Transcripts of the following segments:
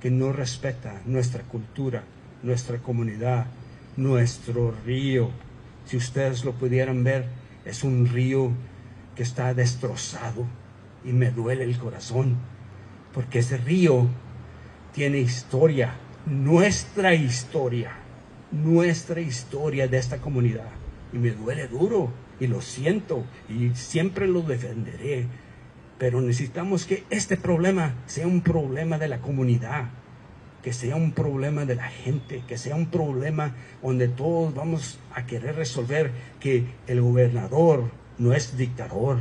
que no respeta nuestra cultura, nuestra comunidad, nuestro río. Si ustedes lo pudieran ver, es un río que está destrozado y me duele el corazón, porque ese río tiene historia, nuestra historia de esta comunidad, y me duele duro y lo siento y siempre lo defenderé, pero necesitamos que este problema sea un problema de la comunidad, que sea un problema de la gente, que sea un problema donde todos vamos a querer resolver, que el gobernador no es dictador,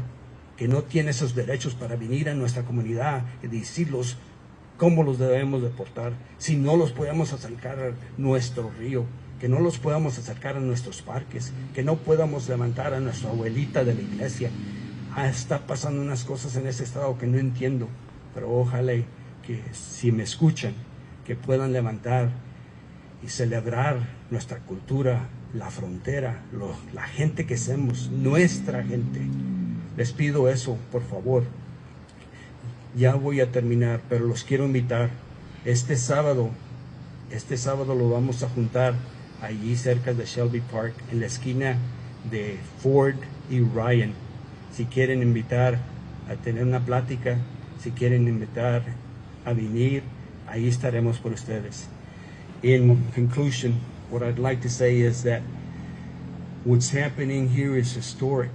que no tiene esos derechos para venir a nuestra comunidad y decirlos cómo los debemos deportar, si no los podemos acercar a nuestro río, que no los podamos acercar a nuestros parques, que no podamos levantar a nuestra abuelita de la iglesia. Está pasando unas cosas en ese estado que no entiendo, pero ojalá que si me escuchan, que puedan levantar y celebrar nuestra cultura, la frontera, la gente que somos, nuestra gente. Les pido eso, por favor. Ya voy a terminar, pero los quiero invitar. Este sábado lo vamos a juntar allí cerca de Shelby Park, en la esquina de Ford y Ryan. Si quieren invitar a tener una plática, si quieren invitar a venir, ahí estaremos por ustedes. In conclusion, what I'd like to say is that what's happening here is historic,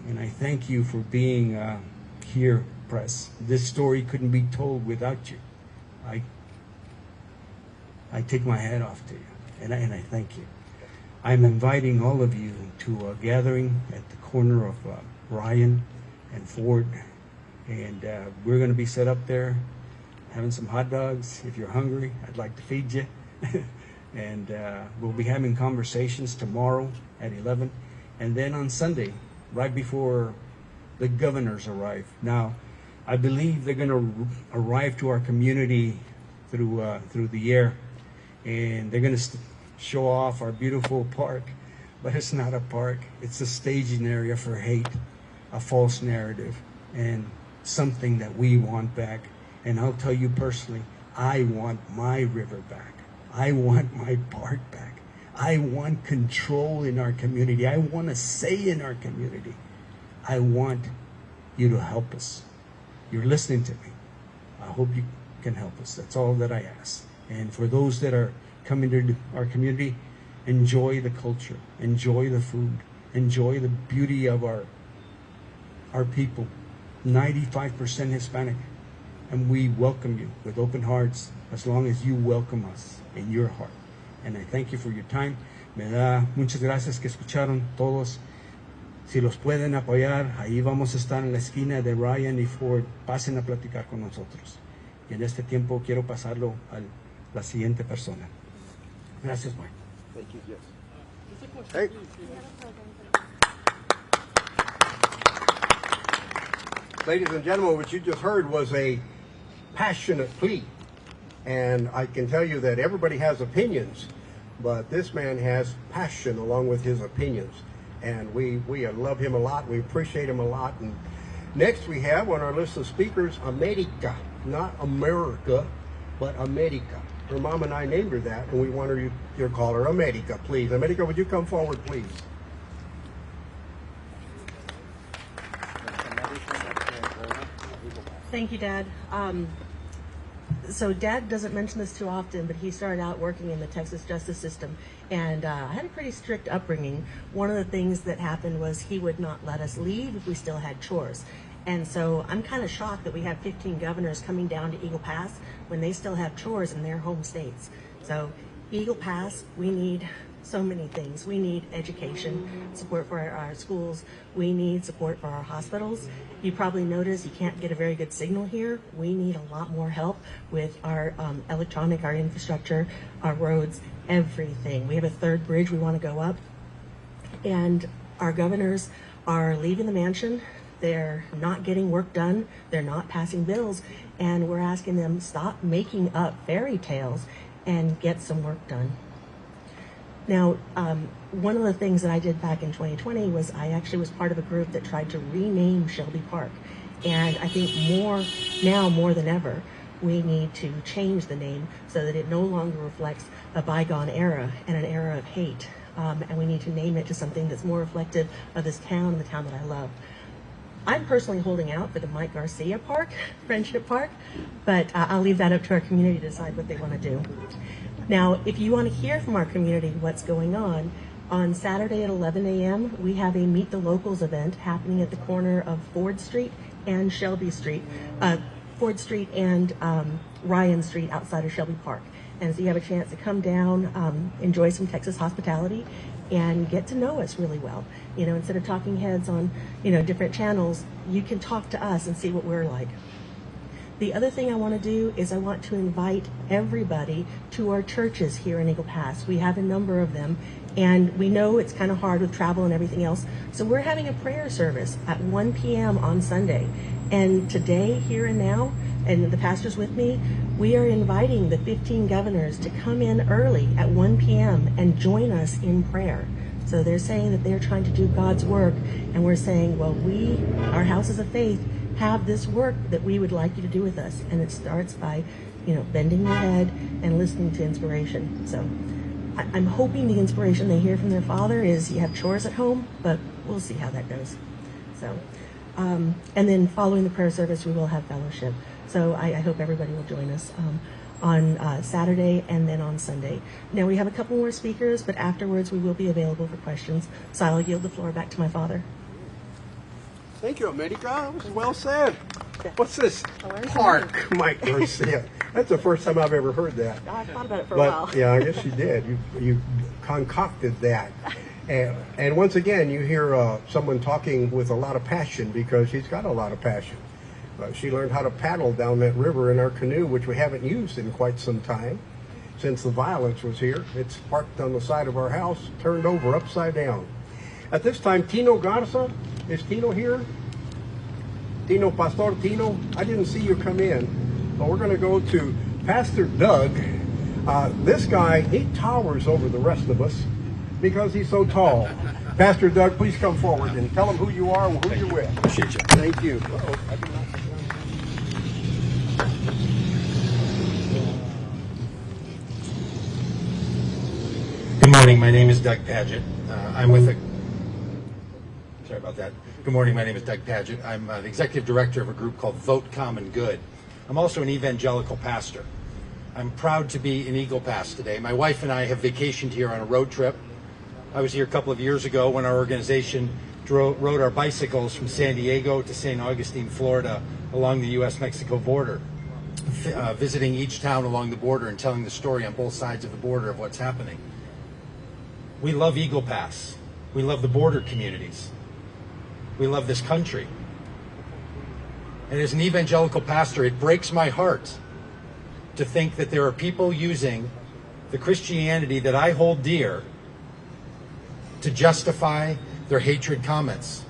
and I thank you for being here, press. This story couldn't be told without you. I take my hat off to you, and I thank you. I'm inviting all of you to a gathering at the corner of Ryan and Ford, and we're going to be set up there having some hot dogs. If you're hungry, I'd like to feed you. And we'll be having conversations tomorrow at 11, and then on Sunday, right before the governors arrive. Now, I believe they're going to arrive to our community through the air, and they're going to show off our beautiful park, but it's not a park. It's a staging area for hate, a false narrative, and something that we want back. And I'll tell you personally, I want my river back. I want my park back. I want control in our community. I want a say in our community. I want you to help us. You're listening to me. I hope you can help us. That's all that I ask. And for those that are coming to our community, enjoy the culture, enjoy the food, enjoy the beauty of our people. 95% Hispanic. And we welcome you with open hearts as long as you welcome us in your heart. And I thank you for your time. Me da muchas gracias que escucharon todos. Si los pueden apoyar, ahí vamos a estar en la esquina de Ryan y Ford. Pasen a platicar con nosotros. Y en este tiempo quiero pasarlo a la siguiente persona. Gracias, Mike. Thank you. Yes. Hey. Ladies and gentlemen, what you just heard was a passionate plea. And I can tell you that everybody has opinions, but this man has passion along with his opinions. And we love him a lot. We appreciate him a lot. And next we have on our list of speakers, America. Not America, but America. Her mom and I named her that, and we want her to call her America, please. America, would you come forward, please? Thank you, Dad. So Dad doesn't mention this too often, but he started out working in the Texas justice system and had a pretty strict upbringing. One of the things that happened was he would not let us leave if we still had chores. And so I'm kind of shocked that we have 15 governors coming down to Eagle Pass when they still have chores in their home states. So Eagle Pass, we need so many things. We need education, support for our schools. We need support for our hospitals. You probably noticed you can't get a very good signal here. We need a lot more help with our electronic, our infrastructure, our roads, everything. We have a third bridge we want to go up. And our governors are leaving the mansion. They're not getting work done. They're not passing bills. And we're asking them, stop making up fairy tales and get some work done. Now, one of the things that I did back in 2020 was I actually was part of a group that tried to rename Shelby Park. And I think more than ever, we need to change the name so that it no longer reflects a bygone era and an era of hate. And we need to name it to something that's more reflective of this town and the town that I love. I'm personally holding out for the Mike Garcia Park, Friendship Park, but I'll leave that up to our community to decide what they want to do. Now, if you want to hear from our community what's going on Saturday at 11 a.m., we have a Meet the Locals event happening at the corner of Ford Street and Shelby Street, Ford Street and Ryan Street outside of Shelby Park. And so you have a chance to come down, enjoy some Texas hospitality, and get to know us really well. You know, instead of talking heads on, different channels, you can talk to us and see what we're like. The other thing I want to do is I want to invite everybody to our churches here in Eagle Pass. We have a number of them, and we know it's kind of hard with travel and everything else. So we're having a prayer service at 1 p.m. on Sunday. And today, here and now, and the pastor's with me, we are inviting the 15 governors to come in early at 1 p.m. and join us in prayer. So they're saying that they're trying to do God's work, and we're saying, well, our houses of faith, have this work that we would like you to do with us. And it starts by, bending your head and listening to inspiration. So I'm hoping the inspiration they hear from their father is you have chores at home, but we'll see how that goes. So, and then following the prayer service, we will have fellowship. So I hope everybody will join us on Saturday and then on Sunday. Now we have a couple more speakers, but afterwards we will be available for questions. So I'll yield the floor back to my father. Thank you, America. That was well said. What's this? Park, Mike Garcia. That's the first time I've ever heard that. I thought about it for a while. Yeah, I guess you did. You concocted that. And once again, you hear someone talking with a lot of passion, because she's got a lot of passion. She learned how to paddle down that river in our canoe, which we haven't used in quite some time since the violence was here. It's parked on the side of our house, turned over upside down. At this time, Tino Garza. Is Tino here? Tino, Pastor Tino? I didn't see you come in. But we're going to go to Pastor Doug. This guy, he towers over the rest of us because he's so tall. Pastor Doug, please come forward and tell them who you are and who you're with. Appreciate you. Thank you. Good morning. My name is Doug Padgett. I'm with a... Sorry about that. Good morning. My name is Doug Padgett. I'm the executive director of a group called Vote Common Good. I'm also an evangelical pastor. I'm proud to be in Eagle Pass today. My wife and I have vacationed here on a road trip. I was here a couple of years ago when our organization rode our bicycles from San Diego to St. Augustine, Florida, along the U.S.-Mexico border, visiting each town along the border and telling the story on both sides of the border of what's happening. We love Eagle Pass. We love the border communities. We love this country. And as an evangelical pastor, it breaks my heart to think that there are people using the Christianity that I hold dear to justify their hatred comments.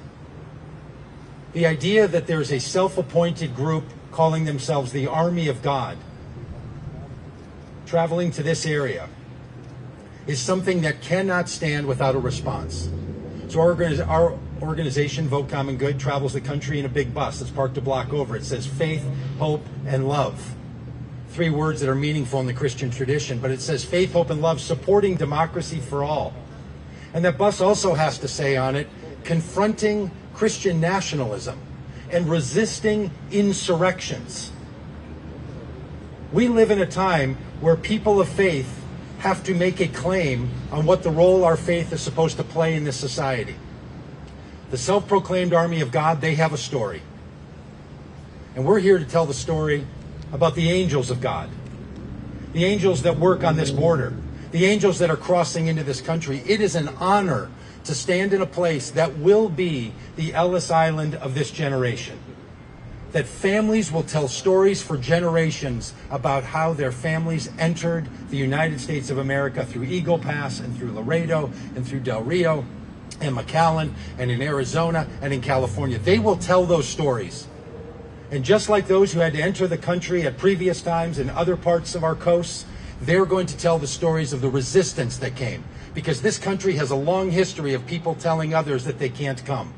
The idea that there's a self-appointed group calling themselves the Army of God traveling to this area is something that cannot stand without a response. So our organization, Vote Common Good, travels the country in a big bus that's parked a block over. It says faith, hope, and love. 3 words that are meaningful in the Christian tradition, but it says faith, hope, and love, supporting democracy for all. And that bus also has to say on it, confronting Christian nationalism and resisting insurrections. We live in a time where people of faith have to make a claim on what the role our faith is supposed to play in this society. The self-proclaimed army of God, they have a story. And we're here to tell the story about the angels of God. The angels that work on this border. The angels that are crossing into this country. It is an honor to stand in a place that will be the Ellis Island of this generation. That families will tell stories for generations about how their families entered the United States of America through Eagle Pass and through Laredo and through Del Rio and McAllen and in Arizona and in California. They will tell those stories. And just like those who had to enter the country at previous times in other parts of our coasts, they're going to tell the stories of the resistance that came. Because this country has a long history of people telling others that they can't come.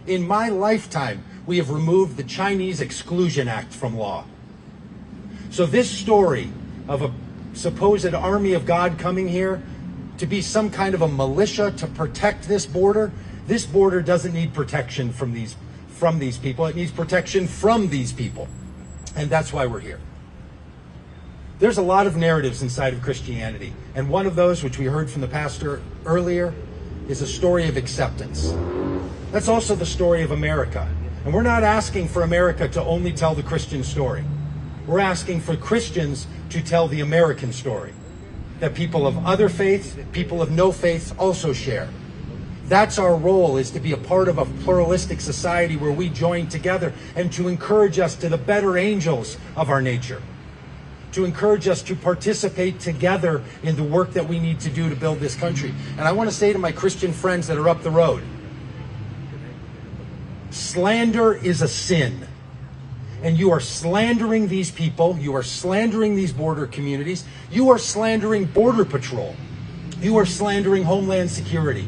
In my lifetime, we have removed the Chinese Exclusion Act from law. So this story of a supposed army of God coming here to be some kind of a militia to protect this border doesn't need protection from these people. It needs protection from these people. And that's why we're here. There's a lot of narratives inside of Christianity. And one of those, which we heard from the pastor earlier, is a story of acceptance. That's also the story of America. And we're not asking for America to only tell the Christian story. We're asking for Christians to tell the American story, that people of other faiths, people of no faiths also share. That's our role, is to be a part of a pluralistic society where we join together and to encourage us to the better angels of our nature, to encourage us to participate together in the work that we need to do to build this country. And I want to say to my Christian friends that are up the road, slander is a sin. And you are slandering these people, you are slandering these border communities, you are slandering Border Patrol, you are slandering Homeland Security.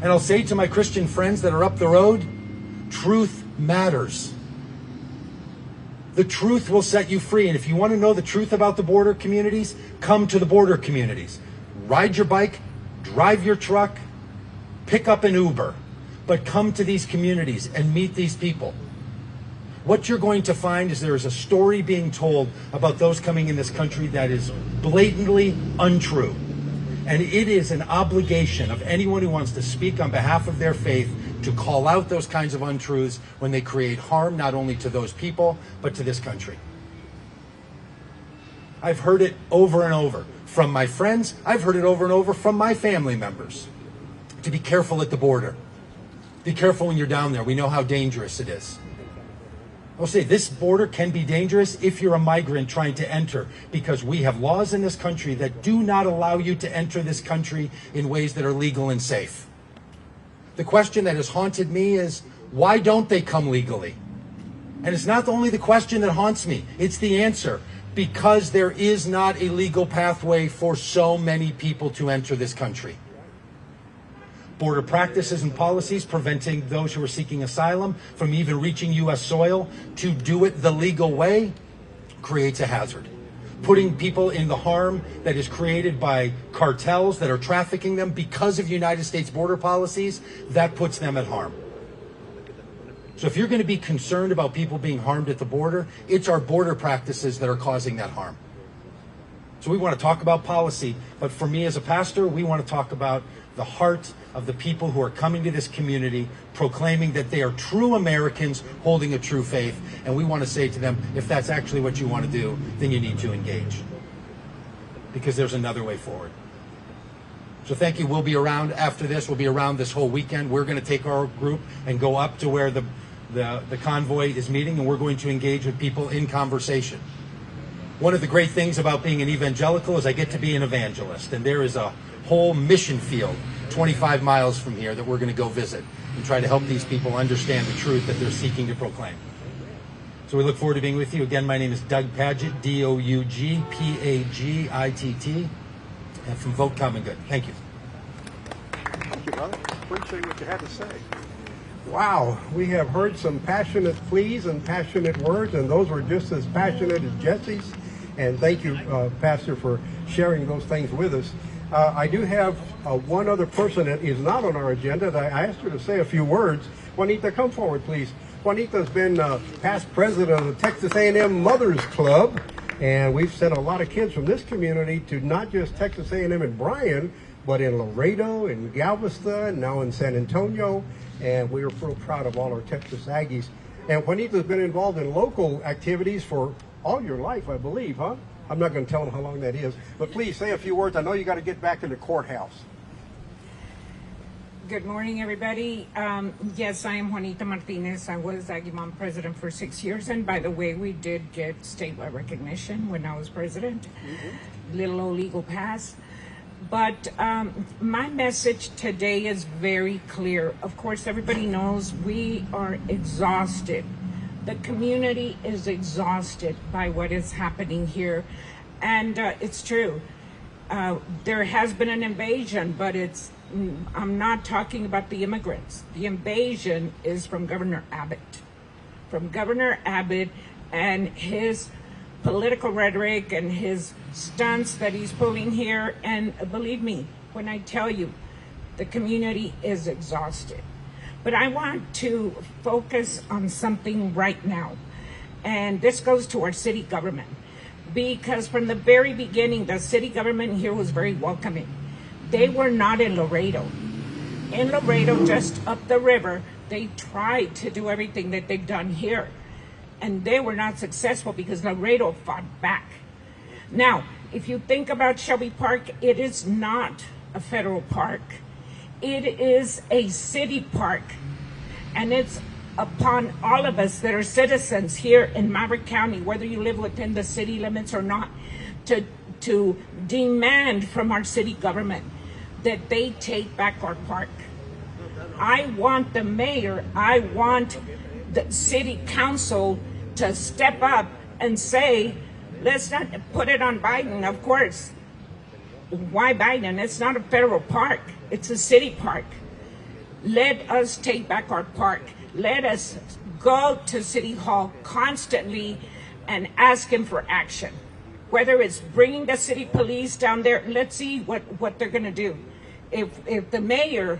And I'll say to my Christian friends that are up the road, truth matters. The truth will set you free. And if you want to know the truth about the border communities, come to the border communities. Ride your bike, drive your truck, pick up an Uber, but come to these communities and meet these people. What you're going to find is there is a story being told about those coming in this country that is blatantly untrue. And it is an obligation of anyone who wants to speak on behalf of their faith to call out those kinds of untruths when they create harm not only to those people, but to this country. I've heard it over and over from my friends. I've heard it over and over from my family members. To be careful at the border. Be careful when you're down there. We know how dangerous it is. I'll say this border can be dangerous if you're a migrant trying to enter, because we have laws in this country that do not allow you to enter this country in ways that are legal and safe. The question that has haunted me is, why don't they come legally? And it's not only the question that haunts me, it's the answer. Because there is not a legal pathway for so many people to enter this country. Border practices and policies preventing those who are seeking asylum from even reaching U.S. soil to do it the legal way creates a hazard. Putting people in the harm that is created by cartels that are trafficking them because of United States border policies, that puts them at harm. So if you're going to be concerned about people being harmed at the border, it's our border practices that are causing that harm. So we want to talk about policy, but for me as a pastor, we want to talk about the heart of the people who are coming to this community, proclaiming that they are true Americans holding a true faith. And we want to say to them, if that's actually what you want to do, then you need to engage. Because there's another way forward. So thank you. We'll be around after this. We'll be around this whole weekend. We're going to take our group and go up to where the convoy is meeting, and we're going to engage with people in conversation. One of the great things about being an evangelical is I get to be an evangelist. And there is a whole mission field 25 miles from here that we're going to go visit and try to help these people understand the truth that they're seeking to proclaim. So we look forward to being with you. Again, my name is Doug Padgett, D-O-U-G-P-A-G-I-T-T, and from Vote Common Good. Thank you. Thank you, brother. Appreciate what you had to say. Wow, we have heard some passionate pleas and passionate words, and those were just as passionate as Jesse's. And thank you, Pastor, for sharing those things with us. I do have one other person that is not on our agenda that I asked her to say a few words. Juanita, come forward, please. Juanita's been past president of the Texas A&M Mothers Club, and we've sent a lot of kids from this community to not just Texas A&M in Bryan, but in Laredo, in Galveston, and now in San Antonio, and we are real proud of all our Texas Aggies. And Juanita's been involved in local activities for all your life, I believe, huh? I'm not going to tell them how long that is, but please say a few words. I know you got to get back to the courthouse. Good morning, everybody. Yes, I am Juanita Martinez. I was Aggie Mom president for 6 years, and by the way, we did get statewide recognition when I was president. Little old legal pass. But my message today is very clear. Of course, everybody knows we are exhausted. The community is exhausted by what is happening here. And it's true. There has been an invasion, but it's I'm not talking about the immigrants. The invasion is from Governor Abbott. From Governor Abbott and his political rhetoric and his stunts that he's pulling here. And believe me, when I tell you, the community is exhausted. But I want to focus on something right now. And this goes to our city government. Because from the very beginning, the city government here was very welcoming. They were not in Laredo. In Laredo, just up the river, they tried to do everything that they've done here. And they were not successful because Laredo fought back. Now, if you think about Shelby Park, it is not a federal park. It is a city park. And it's upon all of us that are citizens here in Maverick County, whether you live within the city limits or not, to demand from our city government that they take back our park. I want the mayor, I want the city council to step up and say, let's not put it on Biden, of course. Why Biden? It's not a federal park, it's a city park. Let us take back our park. Let us go to City Hall constantly and ask him for action. Whether it's bringing the city police down there, let's see what they're going to do. If the mayor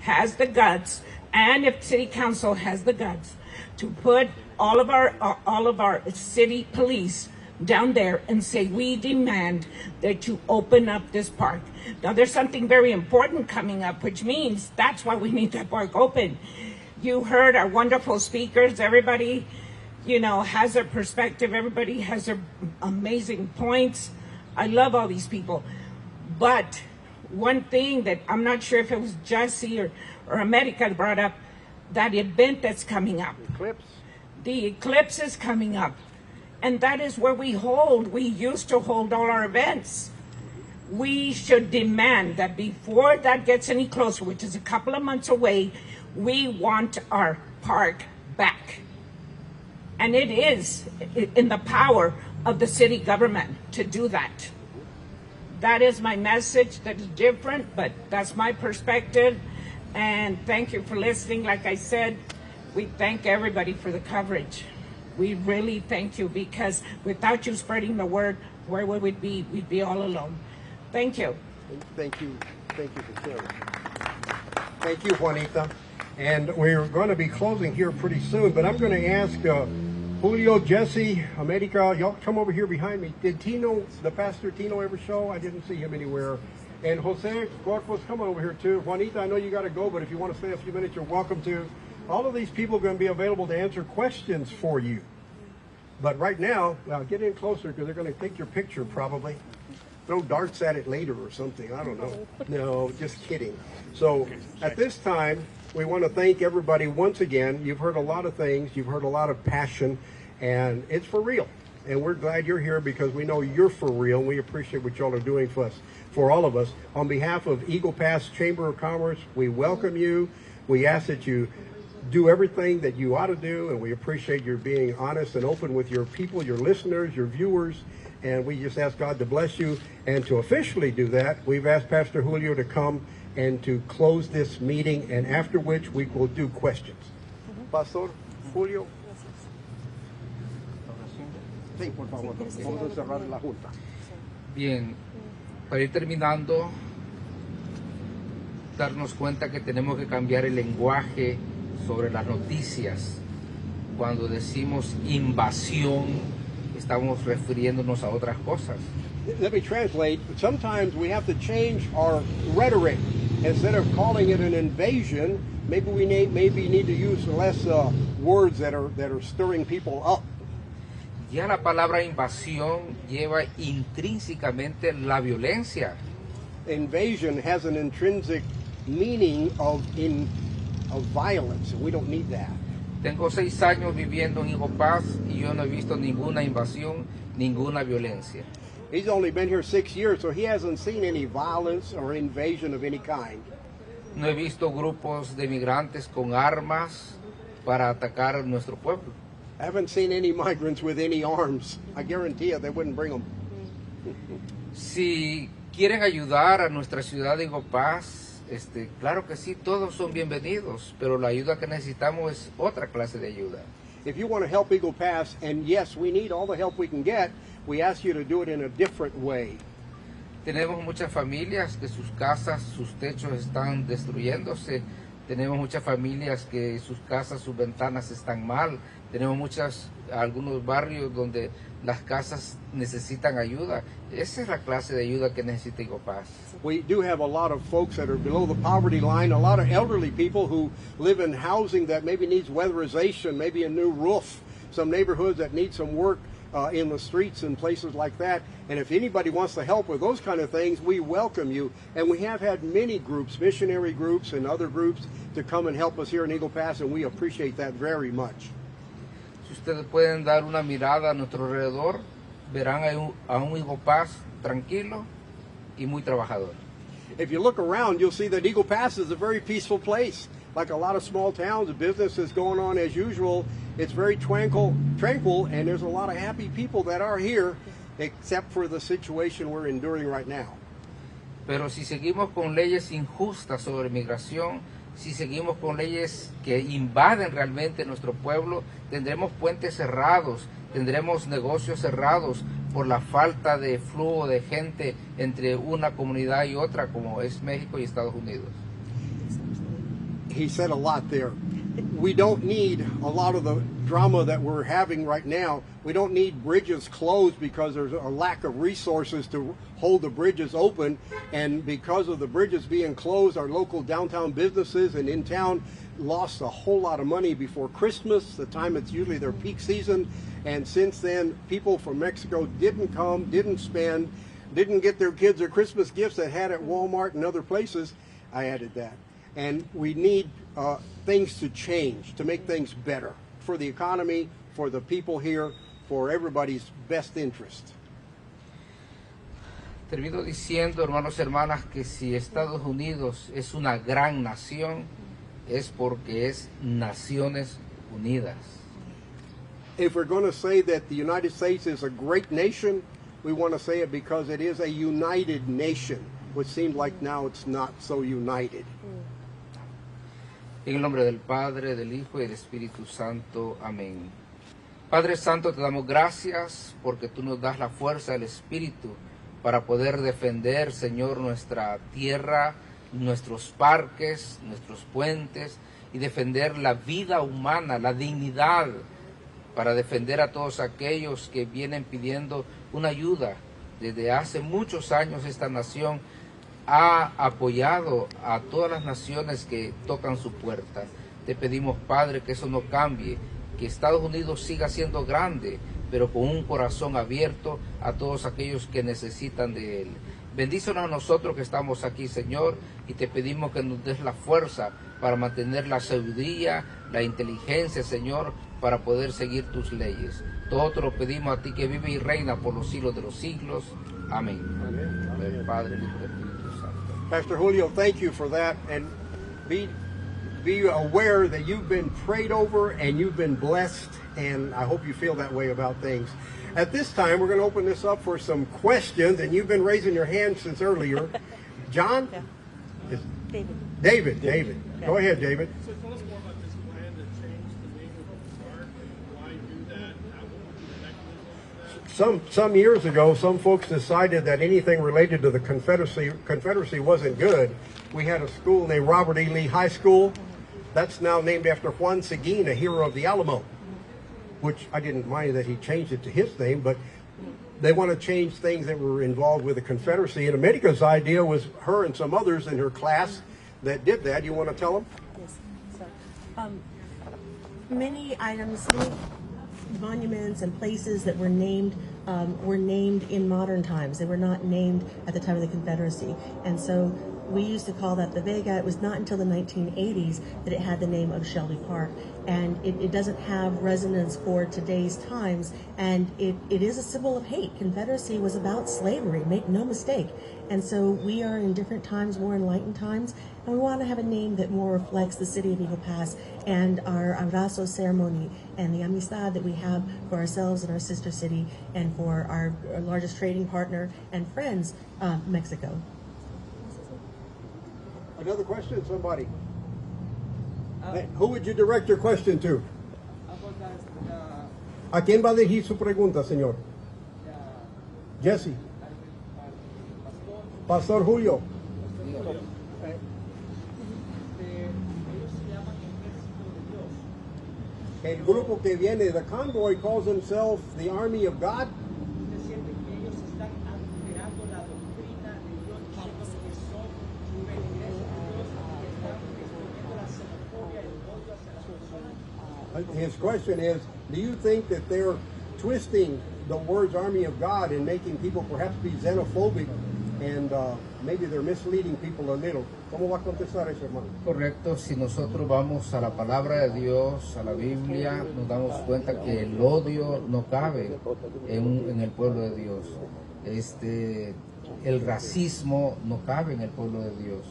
has the guts and if city council has the guts to put all of our city police down there and say, we demand that you open up this park. Now, there's something very important coming up, which means that's why we need that park open. You heard our wonderful speakers. Everybody, has their perspective. Everybody has their amazing points. I love all these people. But one thing that I'm not sure if it was Jesse or America that brought up, that event that's coming up. The eclipse is coming up. And that is where we used to hold all our events. We should demand that before that gets any closer, which is a couple of months away, we want our park back. And it is in the power of the city government to do that. That is my message. That is different, but that's my perspective. And thank you for listening. Like I said, we thank everybody for the coverage. We really thank you, because without you spreading the word, where would we be? We'd be all alone. Thank you. Thank you. Thank you for sharing. Thank you, Juanita. And we're going to be closing here pretty soon, but I'm going to ask Julio, Jesse, America, y'all come over here behind me. Did Tino, the Pastor Tino, ever show? I didn't see him anywhere. And Jose Corpus, come over here too. Juanita, I know you got to go, but if you want to stay a few minutes, you're welcome to. All of these people are going to be available to answer questions for you. But right now, get in closer because they're going to take your picture probably. Throw darts at it later or something. I don't know. No, just kidding. So at this time, we want to thank everybody once again. You've heard a lot of things. You've heard a lot of passion, and it's for real. And we're glad you're here because we know you're for real. And we appreciate what y'all are doing for us, for all of us. On behalf of Eagle Pass Chamber of Commerce, we welcome you. We ask that you do everything that you ought to do, and we appreciate your being honest and open with your people, your listeners, your viewers, and we just ask God to bless you. And to officially do that, we've asked Pastor Julio to come and to close this meeting, and after which we will do questions. Pastor Julio. Sí, por favor. Vamos a cerrar la junta. Bien, para ir terminando, darnos cuenta que tenemos que cambiar el lenguaje sobre las noticias. Cuando decimos invasión, estamos refiriéndonos a otras cosas. Let me translate. Sometimes we have to change our rhetoric. Instead of calling it an invasion, maybe we need to use less words that are stirring people up. Ya la palabra invasión lleva intrínsecamente la violencia. Invasion has an intrinsic meaning of violence, and we don't need that. Tengo 6 años viviendo en Eagle Pass y yo no he visto ninguna invasión, ninguna violencia. He's only been here 6 years, so he hasn't seen any violence or invasion of any kind. No he visto grupos de migrantes con armas para atacar nuestro pueblo. I haven't seen any migrants with any arms. I guarantee you they wouldn't bring them. Si quieren ayudar a nuestra ciudad de Eagle Pass, Claro que sí, todos son bienvenidos, pero la ayuda que necesitamos es otra clase de ayuda. If you want to help Eagle Pass, and yes, we need all the help we can get, we ask you to do it in a different way. Tenemos muchas familias que sus casas, sus techos están destruyéndose. Tenemos muchas familias que sus casas, sus ventanas están mal. Tenemos algunos barrios donde las casas necesitan ayuda. Esa es la clase de ayuda que necesita Eagle Pass. We do have a lot of folks that are below the poverty line, a lot of elderly people who live in housing that maybe needs weatherization, maybe a new roof, some neighborhoods that need some work in the streets and places like that. And if anybody wants to help with those kind of things, we welcome you. And we have had many groups, missionary groups and other groups, to come and help us here in Eagle Pass, and we appreciate that very much. Si ustedes pueden dar una mirada a nuestro alrededor, verán a un Eagle Pass tranquilo y muy trabajador. If you look around, you'll see that Eagle Pass is a very peaceful place. Like a lot of small towns, the business is going on as usual. It's very tranquil, and there's a lot of happy people that are here, except for the situation we're enduring right now. Pero si seguimos con leyes injustas sobre migración, si seguimos con leyes que invaden realmente nuestro pueblo, tendremos puentes cerrados, tendremos negocios cerrados por la falta de flujo de gente entre una comunidad y otra, como es México y Estados Unidos. He said a lot there. We don't need a lot of the drama that we're having right now. We don't need bridges closed because there's a lack of resources to hold the bridges open. And because of the bridges being closed, our local downtown businesses and in town lost a whole lot of money before Christmas, the time it's usually their peak season. And since then, people from Mexico didn't come, didn't spend, didn't get their kids their Christmas gifts that had at Walmart and other places. I added that. And we need things to change, to make things better for the economy, for the people here, for everybody's best interest. Termino diciendo, hermanos y hermanas, que si Estados Unidos es una gran nación, es porque es Naciones Unidas. If we're going to say that the United States is a great nation, we want to say it because it is a united nation, which seems like now it's not so united. En el nombre del Padre, del Hijo y del Espíritu Santo. Amén. Padre Santo, te damos gracias porque tú nos das la fuerza del Espíritu para poder defender, Señor, nuestra tierra, nuestros parques, nuestros puentes y defender la vida humana, la dignidad, para defender a todos aquellos que vienen pidiendo una ayuda. Desde hace muchos años esta nación ha apoyado a todas las naciones que tocan su puerta. Te pedimos, Padre, que eso no cambie, que Estados Unidos siga siendo grande, pero con un corazón abierto a todos aquellos que necesitan de Él. Bendícenos a nosotros que estamos aquí, Señor, y te pedimos que nos des la fuerza para mantener la sabiduría, la inteligencia, Señor, para poder seguir tus leyes. Todo te lo pedimos a ti que vive y reina por los siglos de los siglos. Amén. Amén. Del Padre, del Hijo y del Espíritu Santo. Pastor Julio, thank you for that, and be aware that you've been prayed over and you've been blessed, and I hope you feel that way about things. At this time, we're going to open this up for some questions, and you've been raising your hand since earlier. John? Yeah. David. Yeah. Go ahead, David. So tell us more about this plan to change the name of the park. Why do that? What would be the mechanism for that? Some years ago, some folks decided that anything related to the Confederacy wasn't good. We had a school named Robert E. Lee High School. That's now named after Juan Seguin, a hero of the Alamo, which I didn't mind that he changed it to his name, but they want to change things that were involved with the Confederacy. And America's idea was her and some others in her class that did that. You want to tell them? Yes. So, many items, many monuments and places that were named in modern times. They were not named at the time of the Confederacy. And so we used to call that the Vega. It was not until the 1980s that it had the name of Shelby Park. And it doesn't have resonance for today's times. And it is a symbol of hate. Confederacy was about slavery, make no mistake. And so we are in different times, more enlightened times. And we want to have a name that more reflects the city of Eagle Pass and our abrazo ceremony and the amistad that we have for ourselves and our sister city and for our largest trading partner and friends, Mexico. Another question, somebody? Who would you direct your question to? ¿A quién va a dirigir su pregunta, señor? Jesse. Pastor Julio. El grupo que viene, the Convoy, calls themselves the Army of God. His question is, do you think that they're twisting the words Army of God and making people perhaps be xenophobic, and maybe they're misleading people a little? ¿Cómo va a contestar eso, hermano? Correcto, si nosotros vamos a la palabra de Dios, a la Biblia, nos damos cuenta que el odio no cabe en el pueblo de Dios. El racismo no cabe en el pueblo de Dios,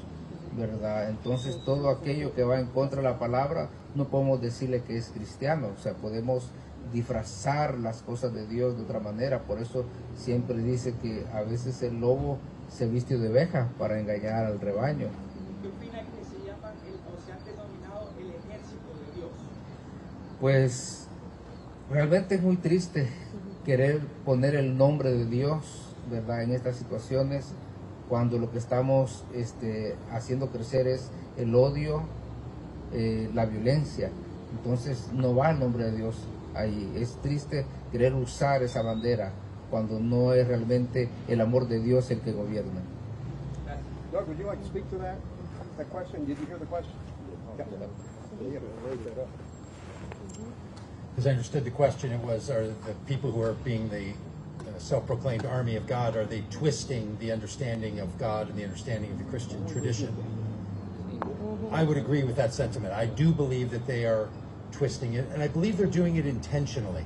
¿verdad? Entonces todo aquello que va en contra de la palabra no podemos decirle que es cristiano, o sea, podemos disfrazar las cosas de Dios de otra manera. Por eso siempre dice que a veces el lobo se vistió de oveja para engañar al rebaño. ¿Qué opina que se llama o se ha denominado el ejército de Dios? Pues realmente es muy triste querer poner el nombre de Dios, ¿verdad?, en estas situaciones, cuando lo que estamos haciendo crecer es el odio, la violencia. Entonces no va el nombre de Dios ahí. Es triste querer usar esa bandera cuando no es realmente el amor de Dios el que gobierna. Doug, would you like to speak to that question? Did you hear the question? As I understood the question, it was, are the people who are being the self-proclaimed army of God, are they twisting the understanding of God and the understanding of the Christian tradition? I would agree with that sentiment. I do believe that they are twisting it, and I believe they're doing it intentionally.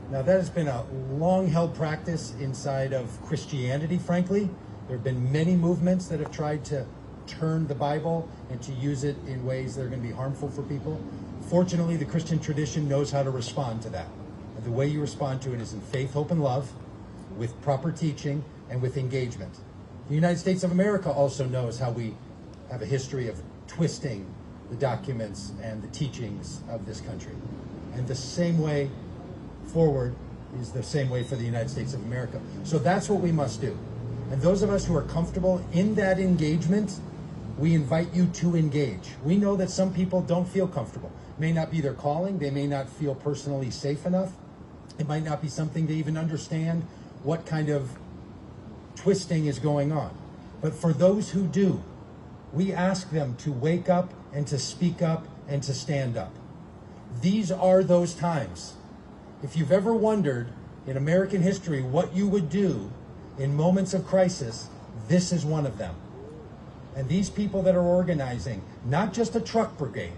Now, that has been a long-held practice inside of Christianity, frankly. There have been many movements that have tried to turn the Bible and to use it in ways that are going to be harmful for people. Fortunately, the Christian tradition knows how to respond to that. And the way you respond to it is in faith, hope, and love, with proper teaching, and with engagement. The United States of America also knows how we have a history of twisting the documents and the teachings of this country. And the same way forward is the same way for the United States of America. So that's what we must do. And those of us who are comfortable in that engagement, we invite you to engage. We know that some people don't feel comfortable. It may not be their calling. They may not feel personally safe enough. It might not be something they even understand what kind of twisting is going on. But for those who do, we ask them to wake up and to speak up and to stand up. These are those times. If you've ever wondered in American history what you would do in moments of crisis, this is one of them. And these people that are organizing, not just a truck brigade,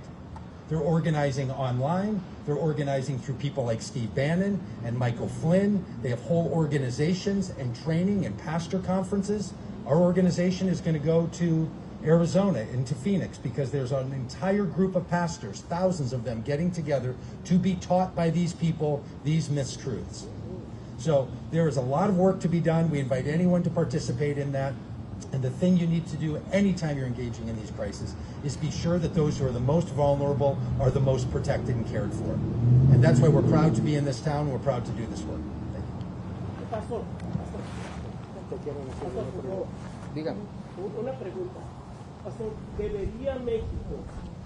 they're organizing online, they're organizing through people like Steve Bannon and Michael Flynn. They have whole organizations and training and pastor conferences. Our organization is going to go to Arizona and to Phoenix because there's an entire group of pastors, thousands of them, getting together to be taught by these people these mistruths. So there is a lot of work to be done. We invite anyone to participate in that. And the thing you need to do anytime you're engaging in these crises is be sure that those who are the most vulnerable are the most protected and cared for. And that's why we're proud to be in this town. We're proud to do this work. Thank you. Pastor, Dígame. una pregunta. Pastor, ¿debería México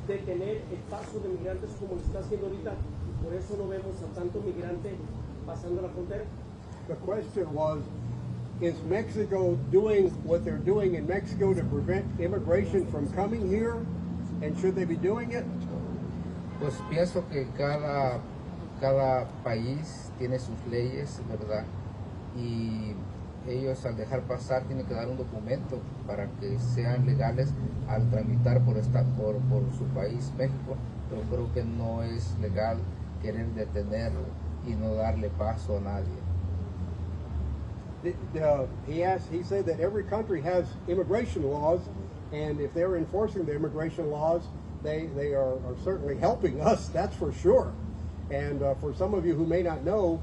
detener el paso de migrantes como lo está haciendo ahorita? Y por eso no vemos a tanto migrante pasando la frontera. The question was, is Mexico doing what they're doing in Mexico to prevent immigration from coming here? And should they be doing it? Pues pienso que cada país tiene sus leyes, ¿verdad? Y ellos al dejar pasar tienen que dar un documento para que sean legales al tramitar por su país, México. Pero creo que no es legal querer detener y no darle paso a nadie. He said that every country has immigration laws, and if they're enforcing the immigration laws, they are certainly helping us, that's for sure. And for some of you who may not know,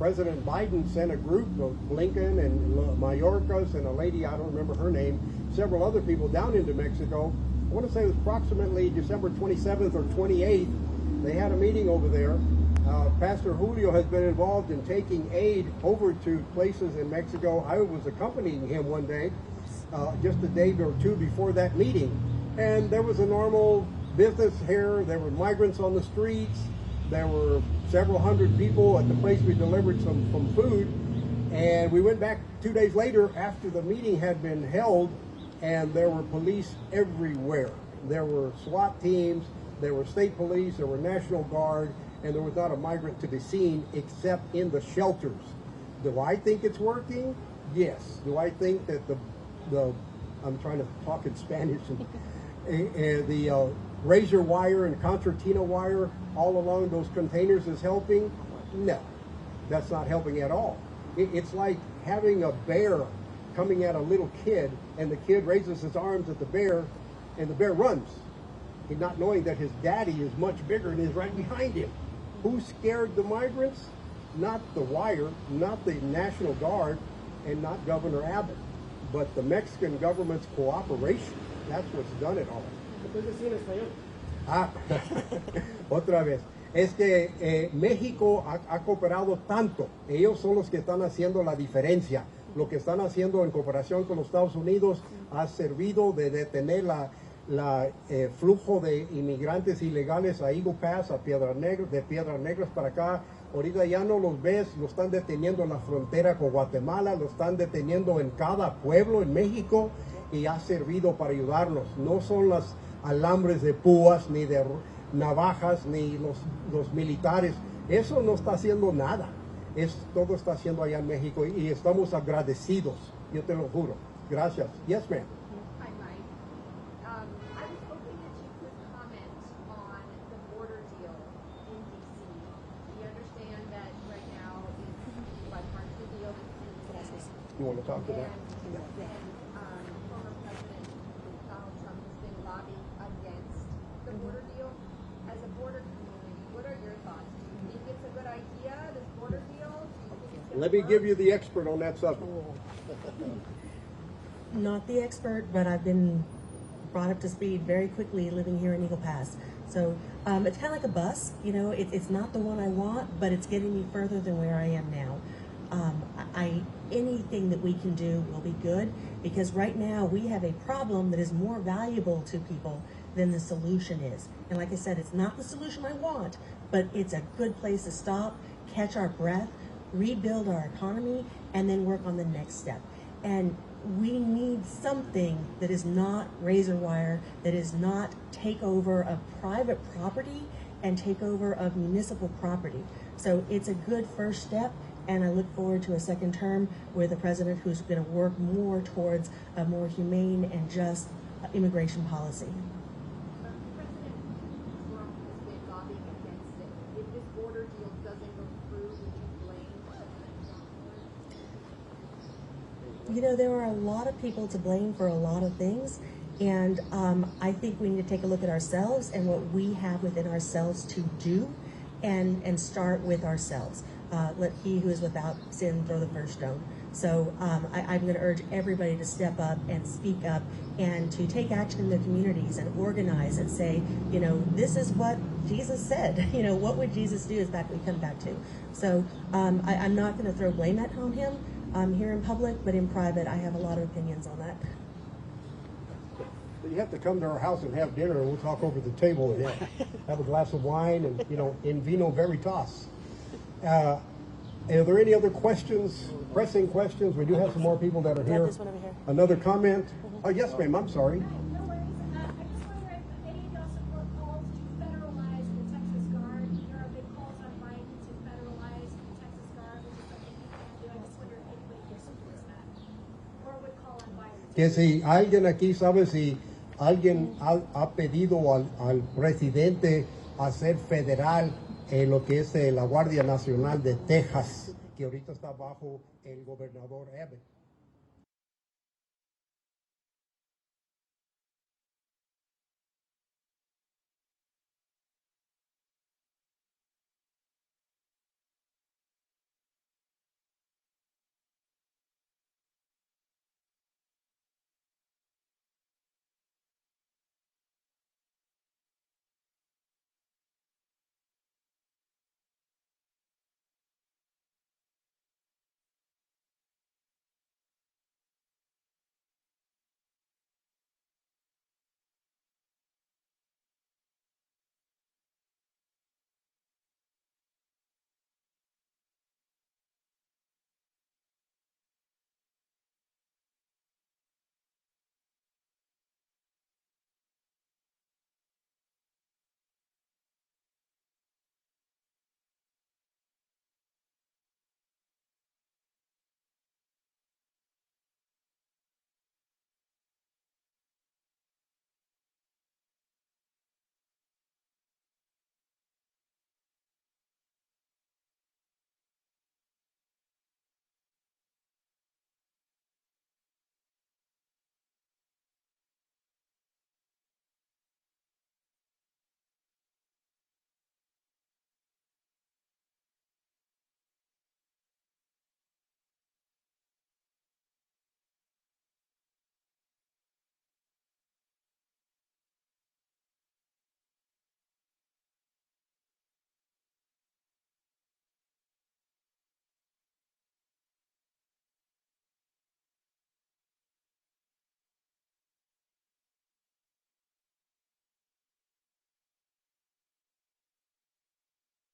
President Biden sent a group of Blinken and Mayorkas and a lady, I don't remember her name, several other people down into Mexico. I want to say it was approximately December 27th or 28th. They had a meeting over there. Pastor Julio has been involved in taking aid over to places in Mexico. I was accompanying him one day, just a day or two before that meeting. And there was a normal business here. There were migrants on the streets. There were several hundred people at the place we delivered some food. And we went back 2 days later after the meeting had been held, and there were police everywhere. There were SWAT teams, there were state police, there were National Guard, and there was not a migrant to be seen except in the shelters. Do I think it's working? Yes. Do I think that the I'm trying to talk in Spanish, and the razor wire and concertina wire all along those containers is helping? No, that's not helping at all. It's like having a bear coming at a little kid, and the kid raises his arms at the bear, and the bear runs. He's not knowing that his daddy is much bigger and is right behind him. Who scared the migrants? Not the wire, not the National Guard, and not Governor Abbott, but the Mexican government's cooperation. That's what's done it all. Otra vez. Es que México ha cooperado tanto. Ellos son los que están haciendo la diferencia. Lo que están haciendo en cooperación con los Estados Unidos ha servido de detener flujo de inmigrantes ilegales a Eagle Pass, a Piedras Negras, de Piedras Negras para acá. Ahorita ya no los ves, lo están deteniendo en la frontera con Guatemala, lo están deteniendo en cada pueblo en México, y ha servido para ayudarnos. No son las alambres de púas, ni de navajas, ni los militares. Eso no está haciendo nada. Todo está haciendo allá en México, y estamos agradecidos, yo te lo juro. Gracias. Yes, ma'am. Hi, Mike. I was hoping that you could comment on the border deal in D.C. We understand that right now it's a bipartisan deal. You want to talk to that? And former President Donald Trump has been lobbying against the border deal. As a border community, what are your thoughts? Do you think it's a good idea, this border deal? Do you think it's Let me give you the expert on that subject. Not the expert, but I've been brought up to speed very quickly living here in Eagle Pass. So it's kind of like a bus, you know, it's not the one I want, but it's getting me further than where I am now. Anything that we can do will be good, because right now we have a problem that is more valuable to people than the solution is. And like I said, it's not the solution I want, but it's a good place to stop, catch our breath, rebuild our economy, and then work on the next step. And we need something that is not razor wire, that is not takeover of private property and takeover of municipal property. So it's a good first step, and I look forward to a second term with a president who's going to work more towards a more humane and just immigration policy. President Trump has been lobbying against it. If this border deal doesn't go through, would you blame President Trump for it? You know, there are a lot of people to blame for a lot of things, and I think we need to take a look at ourselves and what we have within ourselves to do, and start with ourselves. Let he who is without sin throw the first stone. So I'm going to urge everybody to step up and speak up, and to take action in their communities and organize and say, you know, this is what Jesus said. You know, what would Jesus do is back we come back to. So I'm not going to throw blame on him here in public, but in private, I have a lot of opinions on that. You have to come to our house and have dinner, and we'll talk over the table and have a glass of wine, and, you know, in vino veritas. Are there any other questions, pressing questions? We do have some more people that are here. This one over here. Another comment? Oh, yes, ma'am, I'm sorry. No worries. I just wonder if any of y'all support calls to federalize the Texas Guard. There are big calls on Biden to federalize the Texas Guard, which is something he can't do. I just wonder if anybody here supports that, or would call on Biden. Que si alguien aquí sabe si alguien ha pedido al presidente hacer federal lo que es la Guardia Nacional de Texas, que ahorita está bajo el gobernador Abbott.